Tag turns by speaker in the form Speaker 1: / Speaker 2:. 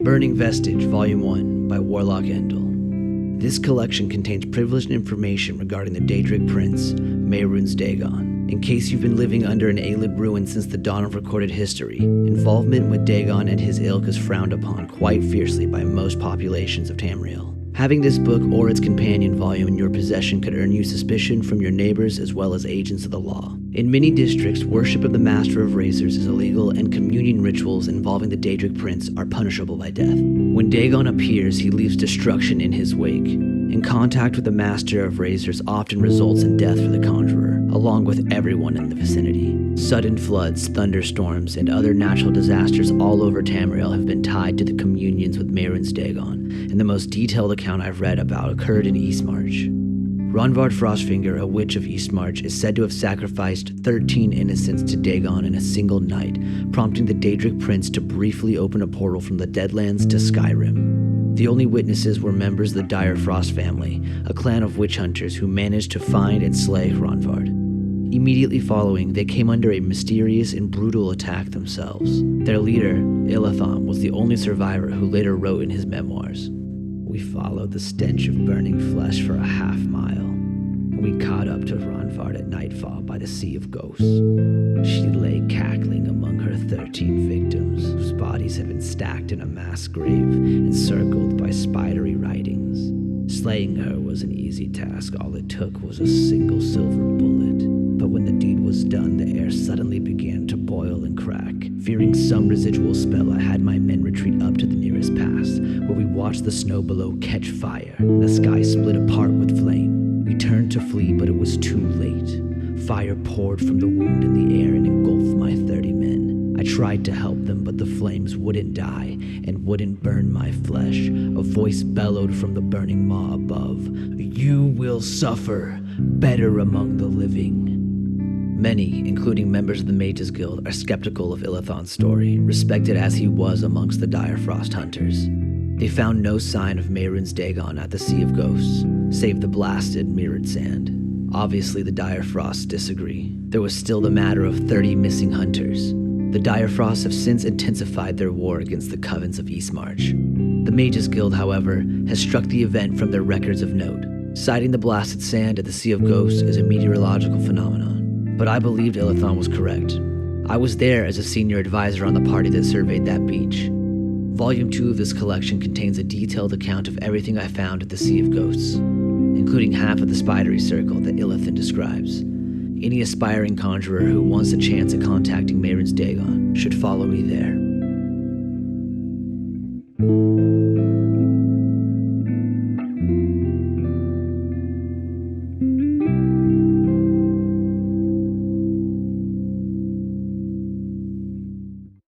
Speaker 1: Burning Vestige, Volume 1 by Warlock Endil. This collection contains privileged information regarding the Daedric Prince Mehrunes Dagon. In case you've been living under an Ayleid ruin since the dawn of recorded history, involvement with Dagon and his ilk is frowned upon quite fiercely by most populations of Tamriel. Having this book or its companion volume in your possession could earn you suspicion from your neighbors as well as agents of the law. In many districts, worship of the Master of Razors is illegal and communion rituals involving the Daedric Prince are punishable by death. When Dagon appears, he leaves destruction in his wake. And contact with the Master of Razors often results in death for the conjurer, along with everyone in the vicinity. Sudden floods, thunderstorms, and other natural disasters all over Tamriel have been tied to the communions with Mehrunes Dagon, and the most detailed account I've read about occurred in Eastmarch. Ronvard Frostfinger, a witch of Eastmarch, is said to have sacrificed 13 innocents to Dagon in a single night, prompting the Daedric Prince to briefly open a portal from the Deadlands to Skyrim. The only witnesses were members of the Dire Frost family, a clan of witch hunters who managed to find and slay Ronvard. Immediately following, they came under a mysterious and brutal attack themselves. Their leader, Illithon, was the only survivor who later wrote in his memoirs, "We followed the stench of burning flesh for a half mile, and we caught up to Ronvard at nightfall by the Sea of Ghosts. She lay cackling among her 13 victims, whose bodies had been stacked in a mass grave, encircled by spidery writings. Slaying her was an easy task. All it took was a single silver bullet. But when the deed was done, the air suddenly began to boil and crack. Fearing some residual spell, I had my men retreat up to the nearest pass, where we watched the snow below catch fire, and the sky split apart with flame. We turned to flee, but it was too late. Fire poured from the wound in the air and engulfed my 30 men. I tried to help them, but the flames wouldn't die and wouldn't burn my flesh. A voice bellowed from the burning maw above, 'You will suffer, better among the living.' Many, including members of the Mages Guild, are skeptical of Illithon's story, respected as he was amongst the Dire Frost hunters. They found no sign of Mehrunes Dagon at the Sea of Ghosts, save the blasted, mirrored sand. Obviously, the Dire Frosts disagree. There was still the matter of 30 missing hunters. The Dire Frosts have since intensified their war against the covens of Eastmarch. The Mages Guild, however, has struck the event from their records of note, citing the blasted sand at the Sea of Ghosts as a meteorological phenomenon. But I believed Illithon was correct. I was there as a senior advisor on the party that surveyed that beach. Volume 2 of this collection contains a detailed account of everything I found at the Sea of Ghosts, including half of the spidery circle that Illithon describes. Any aspiring conjurer who wants a chance at contacting Mehrunes Dagon should follow me there.